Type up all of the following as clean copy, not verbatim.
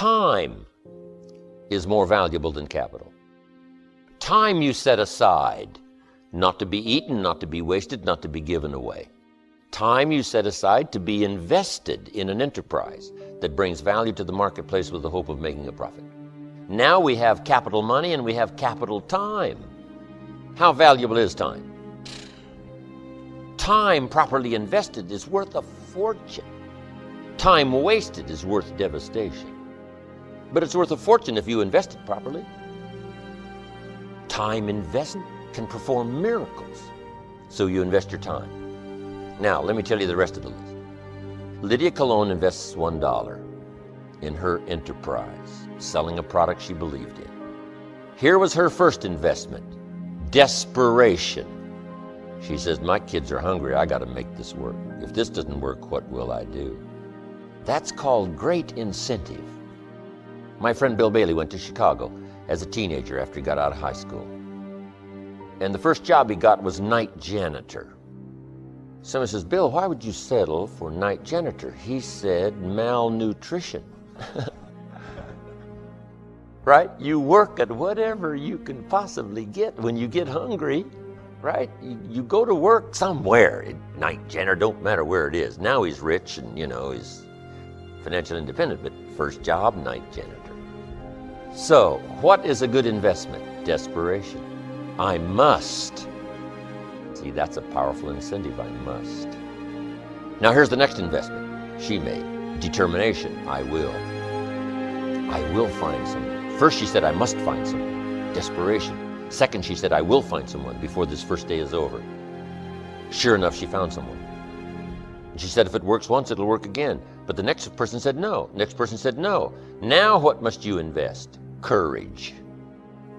Time is more valuable than capital. Time you set aside, not to be eaten, not to be wasted, not to be given away. Time you set aside to be invested in an enterprise that brings value to the marketplace with the hope of making a profit. Now we have capital money and we have capital time. How valuable is time? Time properly invested is worth a fortune. Time wasted is worth devastation. But it's worth a fortune if you invest it properly. Time invested can perform miracles. So you invest your time. Now, let me tell you the rest of the list. Lydia Colon invests $1 in her enterprise, selling a product she believed in. Here was her first investment, desperation. She says, my kids are hungry, I gotta make this work. If this doesn't work, what will I do? That's called great incentive. My friend Bill Bailey went to Chicago as a teenager after he got out of high school. And the first job he got was night janitor. Someone says, Bill, why would you settle for night janitor? He said, malnutrition. Right? You work at whatever you can possibly get. When you get hungry, right? You go to work somewhere. Night janitor, don't matter where it is. Now he's rich and, he's financially independent, but first job, night janitor. So, what is a good investment? Desperation. I must. See, that's a powerful incentive, I must. Now here's the next investment she made. Determination, I will. I will find someone. First she said, I must find someone. Desperation. Second, she said, I will find someone before this first day is over. Sure enough, she found someone. And she said, if it works once, it'll work again. But the next person said no. Next person said no. Now what must you invest? Courage.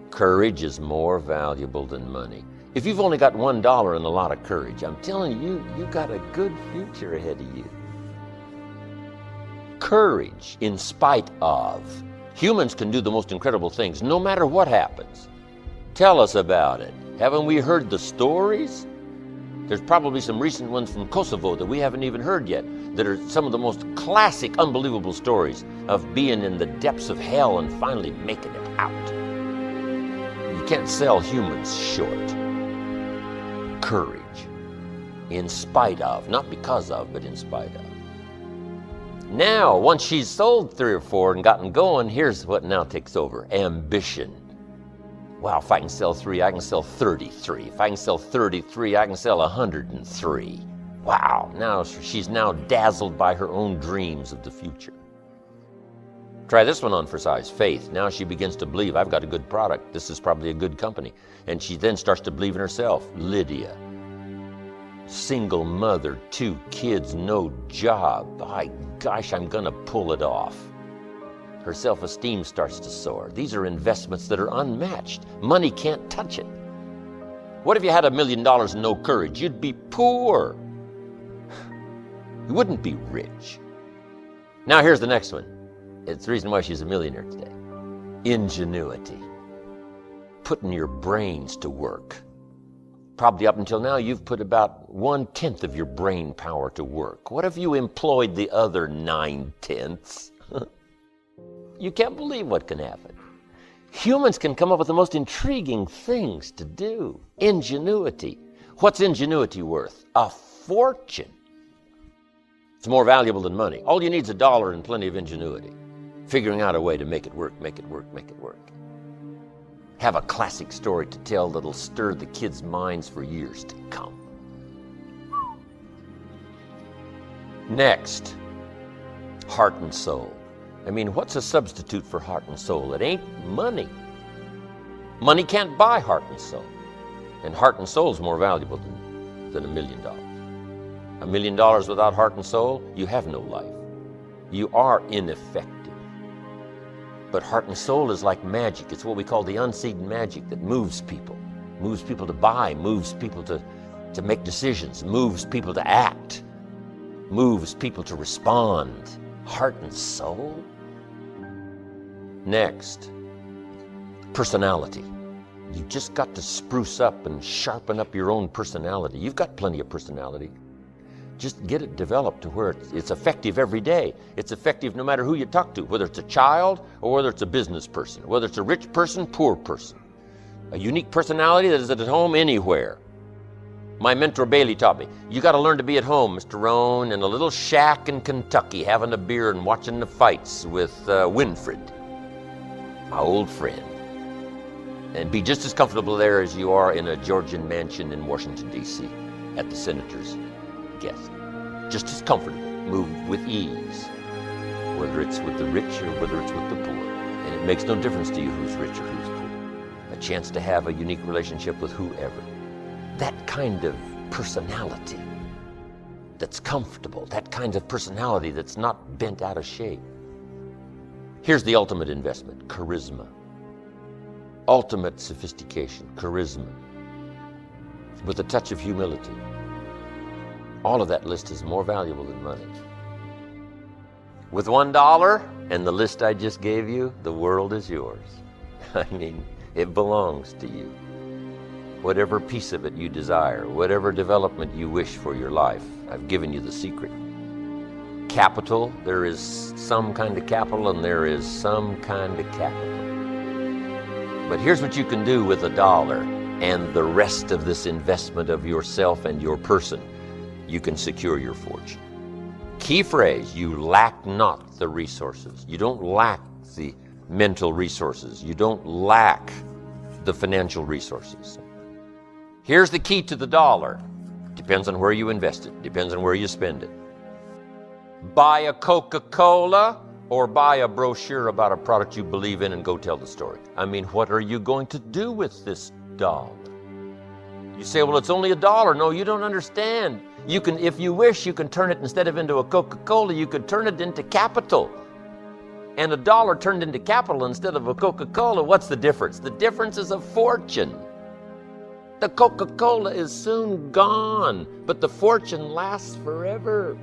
Courage is more valuable than money. If you've only got $1 and a lot of courage, I'm telling you, you got a good future ahead of you. Courage in spite of. Humans can do the most incredible things no matter what happens. Tell us about it. Haven't we heard the stories? There's probably some recent ones from Kosovo that we haven't even heard yet that are some of the most classic, unbelievable stories of being in the depths of hell and finally making it out. You can't sell humans short. Courage. In spite of, not because of, but in spite of. Now, once she's sold 3 or 4 and gotten going, here's what now takes over. Ambition. Wow, if I can sell 3, I can sell 33. If I can sell 33, I can sell 103. Wow, now she's now dazzled by her own dreams of the future. Try this one on for size, faith. Now she begins to believe, I've got a good product. This is probably a good company. And she then starts to believe in herself. Lydia. Single mother, 2 kids, no job. My gosh, I'm gonna pull it off. Her self-esteem starts to soar. These are investments that are unmatched. Money can't touch it. What if you had $1 million and no courage? You'd be poor. You wouldn't be rich. Now here's the next one. It's the reason why she's a millionaire today. Ingenuity. Putting your brains to work. Probably up until now, you've put about 1/10 of your brain power to work. What if you employed the other 9/10? You can't believe what can happen. Humans can come up with the most intriguing things to do. Ingenuity. What's ingenuity worth? A fortune. It's more valuable than money. All you need is $1 and plenty of ingenuity. Figuring out a way to make it work, make it work, make it work. Have a classic story to tell that'll stir the kids' minds for years to come. Next, heart and soul. I mean, what's a substitute for heart and soul? It ain't money. Money can't buy heart and soul. And heart and soul is more valuable than $1 million. $1 million without heart and soul, you have no life. You are ineffective. But heart and soul is like magic. It's what we call the unseen magic that moves people. Moves people to buy, moves people to make decisions, moves people to act, moves people to respond. Heart and soul? Next, personality. You've just got to spruce up and sharpen up your own personality. You've got plenty of personality. Just get it developed to where it's effective every day. It's effective no matter who you talk to, whether it's a child or whether it's a business person, whether it's a rich person, poor person. A unique personality that is at home anywhere. My mentor Bailey taught me, you got to learn to be at home, Mr. Rohn, in a little shack in Kentucky, having a beer and watching the fights with Winfred, my old friend. And be just as comfortable there as you are in a Georgian mansion in Washington, D.C. at the senator's guest. Just as comfortable, move with ease, whether it's with the rich or whether it's with the poor. And it makes no difference to you who's rich or who's poor. A chance to have a unique relationship with whoever. That kind of personality that's comfortable, that kind of personality that's not bent out of shape. Here's the ultimate investment, charisma. Ultimate sophistication, charisma, with a touch of humility. All of that list is more valuable than money. With $1 and the list I just gave you, the world is yours. I mean, it belongs to you. Whatever piece of it you desire, whatever development you wish for your life, I've given you the secret. Capital, there is some kind of capital and there is some kind of capital. But here's what you can do with $1 and the rest of this investment of yourself and your person. You can secure your fortune. Key phrase, you lack not the resources. You don't lack the mental resources. You don't lack the financial resources. Here's the key to the $. Depends on where you invest it. Depends on where you spend it. Buy a Coca-Cola or buy a brochure about a product you believe in and go tell the story. I mean, what are you going to do with this $? You say, well, it's only $1. No, you don't understand. You can, if you wish, you can turn it, instead of into a Coca-Cola, you could turn it into capital. And $1 turned into capital instead of a Coca-Cola, what's the difference? The difference is a fortune. The Coca-Cola is soon gone, but the fortune lasts forever.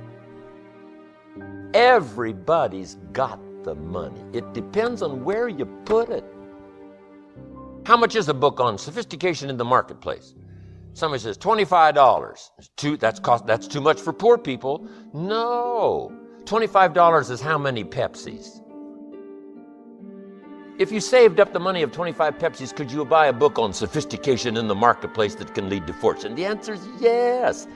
Everybody's got the money. It depends on where you put it. How much is a book on sophistication in the marketplace? Somebody says $25. That's too much for poor people. No, $25 is how many Pepsis? If you saved up the money of 25 Pepsis, could you buy a book on sophistication in the marketplace that can lead to fortune? The answer is yes.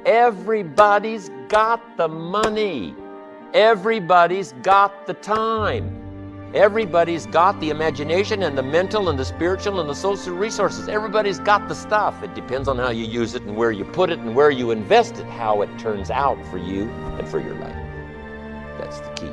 Everybody's got the money. Everybody's got the time. Everybody's got the imagination and the mental and the spiritual and the social resources. Everybody's got the stuff. It depends on how you use it and where you put it and where you invest it, how it turns out for you and for your life. That's the key.